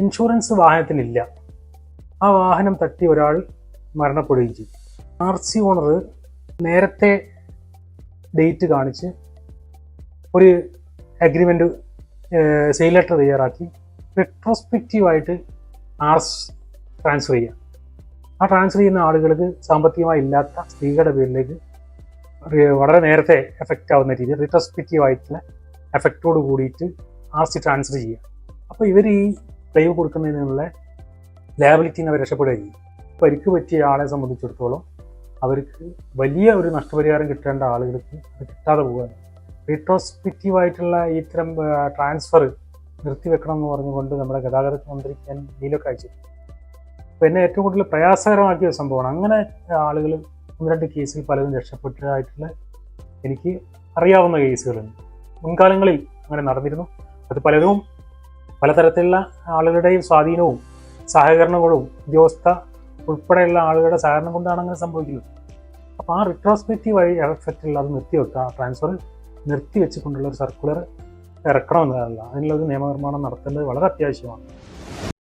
Insurance വാഹനത്തിനില്ല. ആ വാഹനം തട്ടി ഒരാൾ മരണപ്പെടുകയും ചെയ്തു. RC ഓണർ നേരത്തെ ഡേറ്റ് കാണിച്ച് ഒരു അഗ്രിമെൻ്റ് സെയിൽ ലെറ്റർ തയ്യാറാക്കി റിട്രോസ്പെക്റ്റീവായിട്ട് ട്രാൻസ്ഫർ ചെയ്യുക. ആ ട്രാൻസ്ഫർ ചെയ്യുന്ന ആളുകൾക്ക് സാമ്പത്തികമായി ഇല്ലാത്ത സ്ത്രീകളുടെ പേരിലേക്ക് വളരെ നേരത്തെ എഫക്റ്റ് ആവുന്ന രീതിയിൽ റിട്രോസ്പെക്റ്റീവായിട്ടുള്ള എഫക്റ്റോട് കൂടിയിട്ട് RC ട്രാൻസ്ഫർ ചെയ്യുക. അപ്പോൾ ഇവർ ഈ ക്ലെയിം കൊടുക്കുന്നതിനുള്ള ലയബിലിറ്റിയിൽ നിന്ന് അവർ രക്ഷപ്പെടുകയും ചെയ്യും. പരിക്ക് പറ്റിയ ആളെ സംബന്ധിച്ചിടത്തോളം അവർക്ക് വലിയ ഒരു നഷ്ടപരിഹാരം കിട്ടേണ്ട ആളുകൾക്ക് അത് കിട്ടാതെ പോവുകയാണ്. റിട്രോസ്പെക്റ്റീവായിട്ടുള്ള ഇത്തരം ട്രാൻസ്ഫർ നിർത്തിവെക്കണം എന്ന് പറഞ്ഞുകൊണ്ട് നമ്മുടെ ഗതാഗത മന്ത്രി ഞാൻ ഇതിലൊക്കെ അയച്ചു. അപ്പോൾ എന്നെ ഏറ്റവും കൂടുതൽ പ്രയാസകരമാക്കിയ ഒരു സംഭവമാണ്. അങ്ങനെ ആളുകൾ 1-2 കേസിൽ പലരും രക്ഷപ്പെട്ടതായിട്ടുള്ള എനിക്ക് അറിയാവുന്ന കേസുകളുണ്ട്. മുൻകാലങ്ങളിൽ അങ്ങനെ നടന്നിരുന്നു. അത് പലരും പലതരത്തിലുള്ള ആളുകളുടെയും സ്വാധീനവും സഹകരണങ്ങളും ഉദ്യോഗസ്ഥ ഉൾപ്പെടെയുള്ള ആളുകളുടെ സഹകരണം കൊണ്ടാണ് അങ്ങനെ സംഭവിക്കുന്നത്. അപ്പോൾ ആ റിട്രോസ്പെക്റ്റീവ് എഫക്റ്റിൽ അത് നിർത്തിവെക്കുക, ട്രാൻസ്ഫർ നിർത്തിവെച്ചുകൊണ്ടുള്ള ഒരു സർക്കുലർ ഇറക്കണമെന്നതല്ല, അതിനുള്ളൊരു നിയമനിർമ്മാണം നടത്തേണ്ടത് വളരെ അത്യാവശ്യമാണ്.